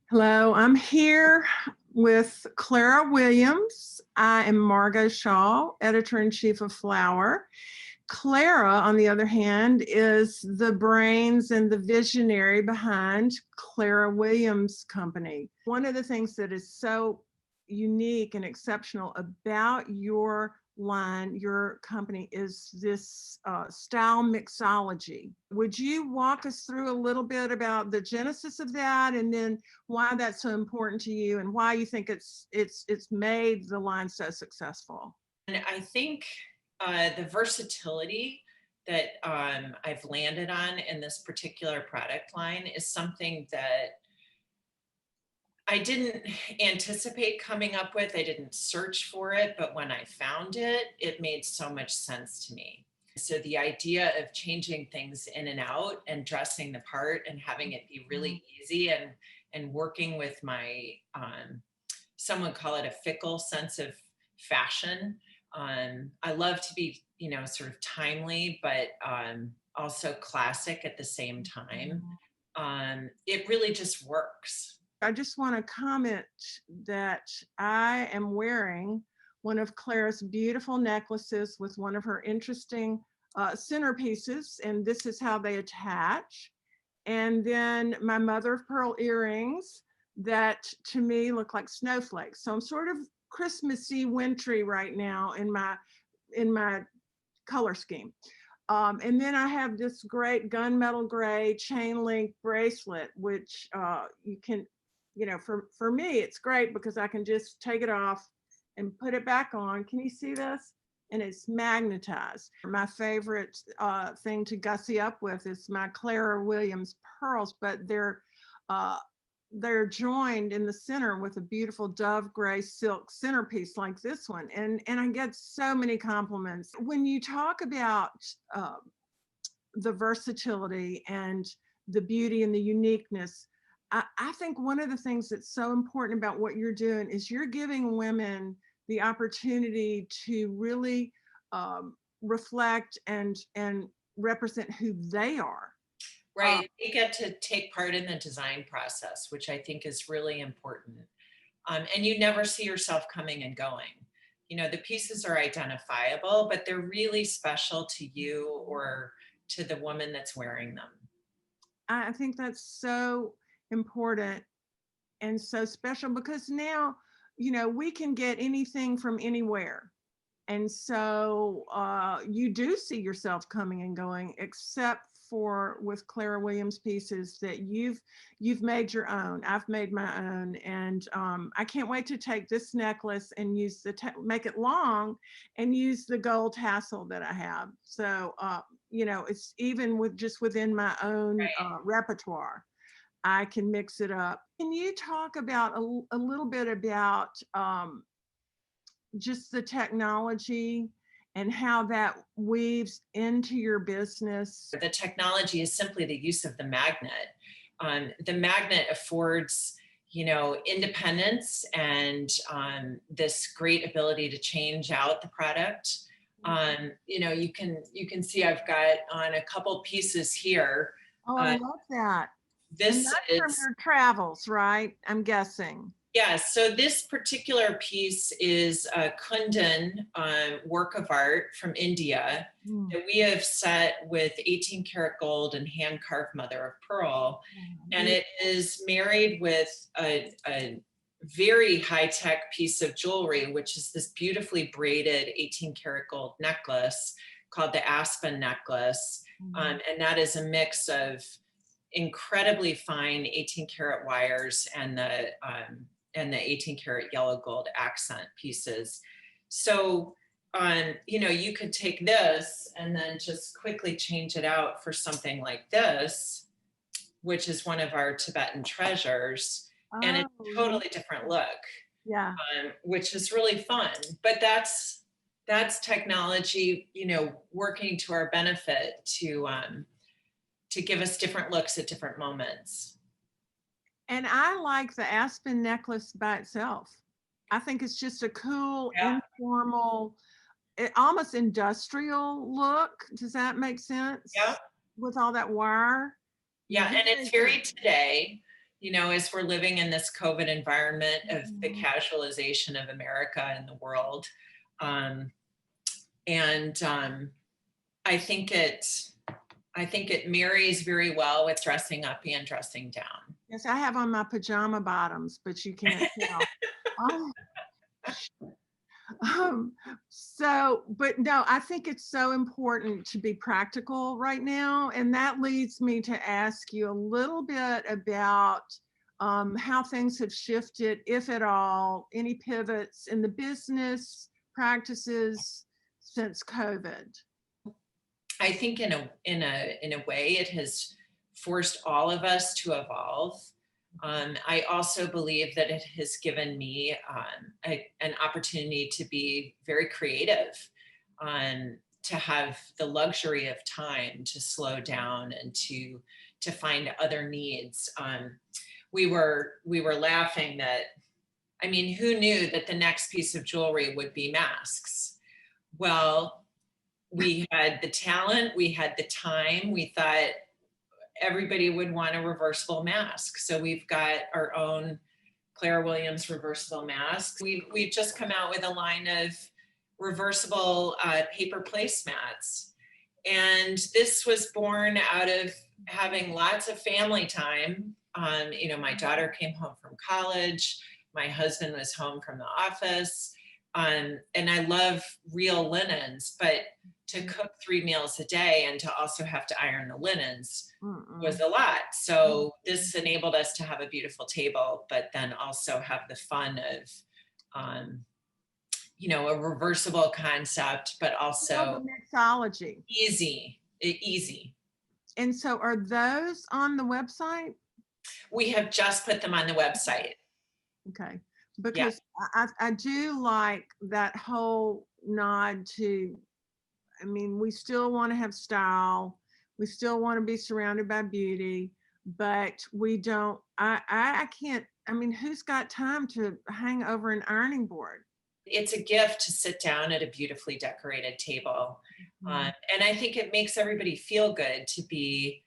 Hello, I'm here with Clara Williams. I am Margot Shaw, editor-in-chief of Flower. Clara, on the other hand, is the brains and the visionary behind Clara Williams Company. One of the things that is so unique and exceptional about your line, your company, is this style mixology. Would you walk us through a little bit about the genesis of that, and then why that's so important to you, and why you think it's made the line so successful? And I think the versatility that I've landed on in this particular product line is something that I didn't anticipate coming up with. I didn't search for it, but when I found it, it made so much sense to me. So the idea of changing things in and out and dressing the part and having it be really easy and working with my some would call it a fickle sense of fashion. I love to be, sort of timely, but also classic at the same time. It really just works. I just want to comment that I am wearing one of Clara's beautiful necklaces with one of her interesting centerpieces, and this is how they attach. And then my mother of pearl earrings that to me look like snowflakes. So I'm sort of Christmassy, wintry right now in my color scheme. And then I have this great gunmetal gray chain link bracelet, which you can, for me, it's great because I can just take it off and put it back on. Can you see this? And it's magnetized. My favorite thing to gussy up with is my Clara Williams pearls, but they're joined in the center with a beautiful dove gray silk centerpiece like this one. And I get so many compliments. When you talk about the versatility and the beauty and the uniqueness, I think one of the things that's so important about what you're doing is you're giving women the opportunity to really reflect and represent who they are. Right. They get to take part in the design process, which I think is really important. And you never see yourself coming and going. The pieces are identifiable, but they're really special to you or to the woman that's wearing them. I think that's so important and so special because now, we can get anything from anywhere. And so you do see yourself coming and going, except for with Clara Williams pieces that you've made your own. I've made my own, and I can't wait to take this necklace and use make it long, and use the gold tassel that I have. So it's even with just within my own repertoire, I can mix it up. Can you talk about a little bit about just the technology and how that weaves into your business? The technology is simply the use of the magnet. The magnet affords, independence and this great ability to change out the product. You can see I've got on a couple pieces here. Oh, I love that. This and that's is from your travels, right? I'm guessing. Yes, so this particular piece is a Kundan work of art from India that we have set with 18 karat gold and hand carved mother of pearl. And it is married with a very high tech piece of jewelry, which is this beautifully braided 18 karat gold necklace called the Aspen necklace. And that is a mix of incredibly fine 18 karat wires and the 18 karat yellow gold accent pieces. So you could take this and then just quickly change it out for something like this, which is one of our Tibetan treasures. And it's a totally different look. Yeah. Which is really fun. But that's technology, working to our benefit to give us different looks at different moments. And I like the Aspen necklace by itself. I think it's just a cool, informal, almost industrial look. Does that make sense? Yeah. With all that wire. Yeah, and it's very today. as we're living in this COVID environment of the Mhm. casualization of America and the world. Um, and I think it, I think it marries very well with dressing up and dressing down. Yes, I have on my pajama bottoms, but you can't tell. Oh, Um, but no, I think it's so important to be practical right now. And that leads me to ask you a little bit about how things have shifted, if at all, any pivots in the business practices since COVID. I think in a way it has forced all of us to evolve. I also believe that it has given me an opportunity to be very creative, to have the luxury of time to slow down and to find other needs. We were laughing that, I mean, who knew that the next piece of jewelry would be masks? Well, we had the talent, we had the time, we thought everybody would want a reversible mask. So we've got our own Clara Williams reversible masks. We've just come out with a line of reversible paper placemats. And this was born out of having lots of family time. My daughter came home from college, my husband was home from the office. And I love real linens, but to cook 3 meals a day and to also have to iron the linens was a lot. So this enabled us to have a beautiful table, but then also have the fun of, a reversible concept, but also The mixology. easy. And so are those on the website? We have just put them on the website. Okay. Yeah. Because I do like that whole nod to, I mean, we still want to have style. We still want to be surrounded by beauty, but we don't, I can't, I mean, who's got time to hang over an ironing board? It's a gift to sit down at a beautifully decorated table. Mhm. And I think it makes everybody feel good to be,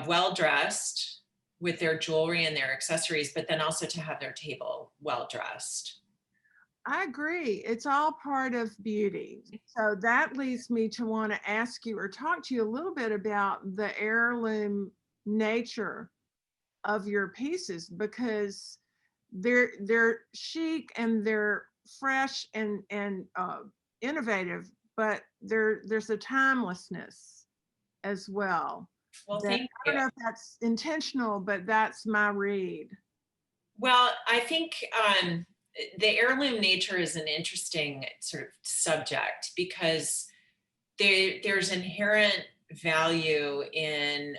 well dressed with their jewelry and their accessories, but then also to have their table well dressed. I agree. It's all part of beauty. So that leads me to want to ask you or talk to you a little bit about the heirloom nature of your pieces, because they're chic and they're fresh and innovative, but there's a timelessness as well. Well, That thank I don't you. know if that's intentional, but that's my read. Well, I think the heirloom nature is an interesting sort of subject because there's inherent value in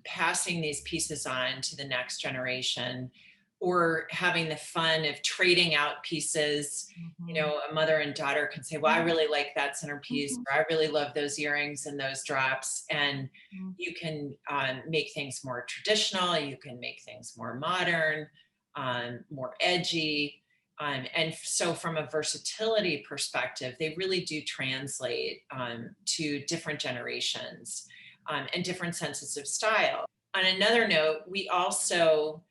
passing these pieces on to the next generation, or having the fun of trading out pieces. Mhm. A mother and daughter can say, well, I really like that centerpiece, Mhm. or I really love those earrings and those drops. And Mhm. you can make things more traditional, you can make things more modern, more edgy. And so from a versatility perspective, they really do translate to different generations and different senses of style. On another note, we also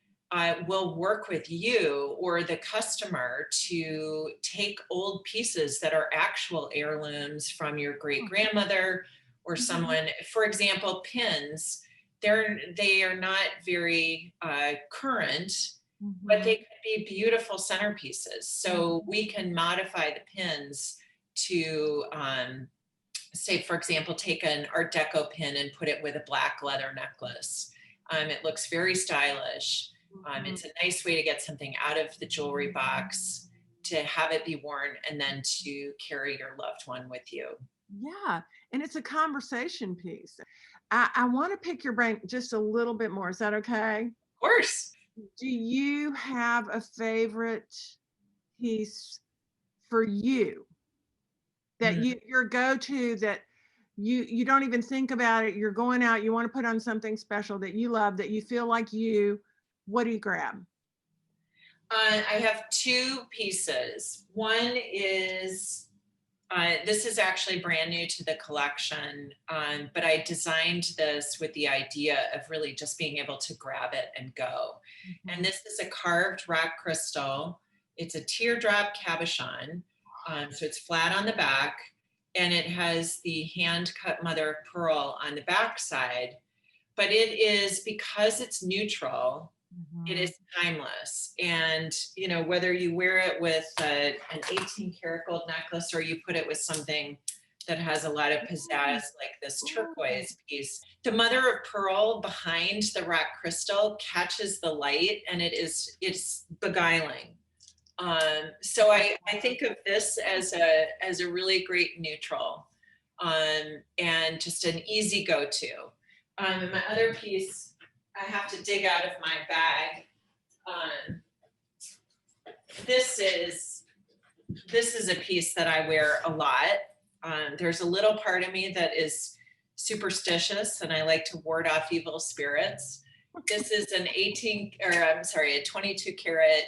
will work with you or the customer to take old pieces that are actual heirlooms from your great grandmother or Mhm. someone. For example, pins. They are not very current, but they Mhm. could be beautiful centerpieces. So we can modify the pins to, say, for example, take an Art Deco pin and put it with a black leather necklace. It looks very stylish. Mhm. It's a nice way to get something out of the jewelry box, to have it be worn, and then to carry your loved one with you. Of Yeah, and it's a conversation piece. I want to pick your brain just a little bit more. Is that okay? course. Do you have a favorite piece for you that Mm. your go-to that you don't even think about it? You're going out, you want to put on something special that you love, that you feel like you, what do you grab? I have two pieces. One is This is actually brand new to the collection, but I designed this with the idea of really just being able to grab it and go. And this is a carved rock crystal. It's a teardrop cabochon. So it's flat on the back, and it has the hand cut mother of pearl on the back side. But it is, because it's neutral, it is timeless. And, you know, whether you wear it with an 18 karat gold necklace or you put it with something that has a lot of pizzazz, like this turquoise piece, the mother of pearl behind the rock crystal catches the light, and it's beguiling. So I think of this as a really great neutral, and just an easy go-to. My other piece, I have to dig out of my bag. This is a piece that I wear a lot. There's a little part of me that is superstitious, and I like to ward off evil spirits. This is a 22 karat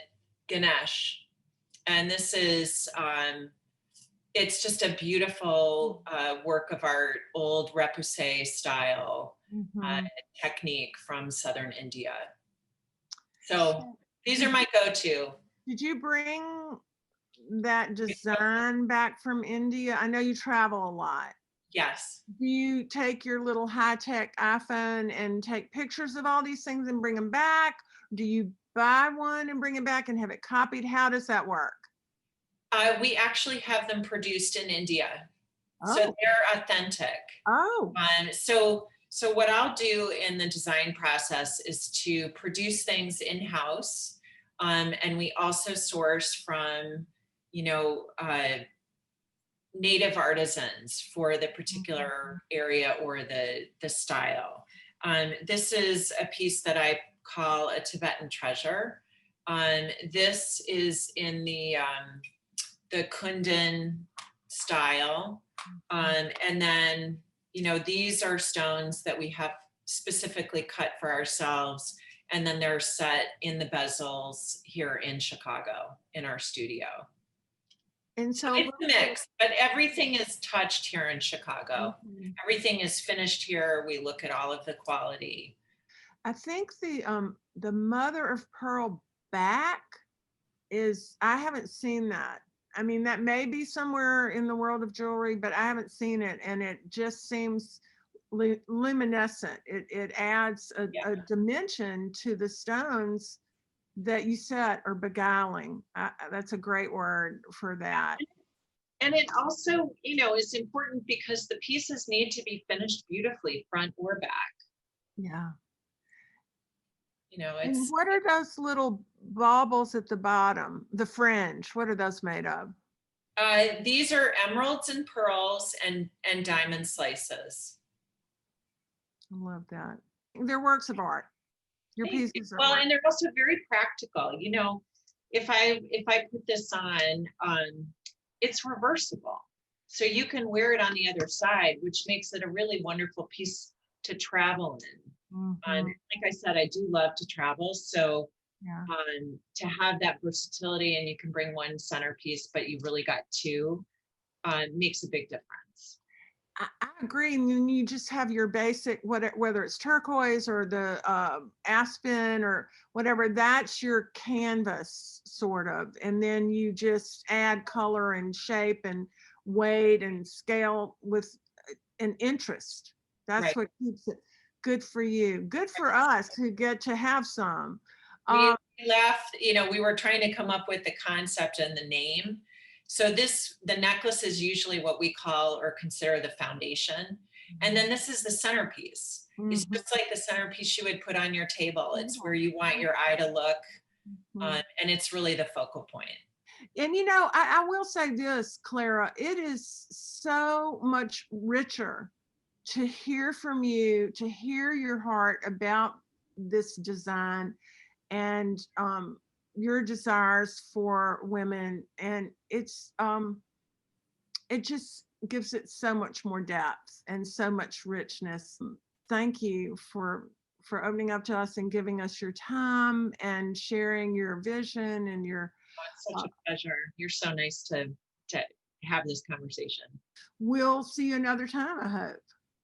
Ganesh. And this is, it's just a beautiful work of art, old repoussé style technique from southern India. So these are my go-to. Did you bring that design back from India? I know you travel a lot. Yes. Do you take your little high-tech iPhone and take pictures of all these things and bring them back? Do you buy one and bring it back and have it copied? How does that work? We actually have them produced in India. Oh. So they're authentic. Oh. So what I'll do in the design process is to produce things in-house. And we also source from, you know, native artisans for the particular area or the style. This is a piece that I call a Tibetan treasure. This is in the Kundan style. And then, you know, these are stones that we have specifically cut for ourselves. And then they're set in the bezels here in Chicago in our studio. And so it's a mix, but everything is touched here in Chicago. Everything is finished here. We look at all of the quality. I think the mother of pearl back is, I haven't seen that. I mean, that may be somewhere in the world of jewelry, but I haven't seen it, and it just seems luminescent. It adds a dimension to the stones that you said are beguiling. That's a great word for that. And it also, you know, is important because the pieces need to be finished beautifully, front or back. Yeah. You know, and what are those little baubles at the bottom? The fringe, what are those made of? These are emeralds and pearls and diamond slices. I love that. They're works of art. Your pieces are well, and they're also very practical. You know, if I put this on, it's reversible, so you can wear it on the other side, which makes it a really wonderful piece to travel in. Like I said, I do love to travel, so to have that versatility, and you can bring one centerpiece, but you really got two, makes a big difference. I agree. And then you just have your basic, whether it's turquoise or the aspen or whatever, that's your canvas sort of. And then you just add color and shape and weight and scale with an interest. That's what keeps it. Good for you. Good for us who get to have some. We left, you know, we were trying to come up with the concept and the name. So the necklace is usually what we call or consider the foundation. And then this is the centerpiece. It's just like the centerpiece you would put on your table. It's where you want your eye to look. And it's really the focal point. And, you know, I will say this, Clara, it is so much richer to hear from you, to hear your heart about this design and your desires for women. And it's it just gives it so much more depth and so much richness. Thank you for opening up to us and giving us your time and sharing your vision and your it's such a pleasure. You're so nice to have this conversation. We'll see you another time, I hope.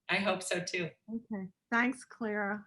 I hope so too. Okay. Thanks, Clara.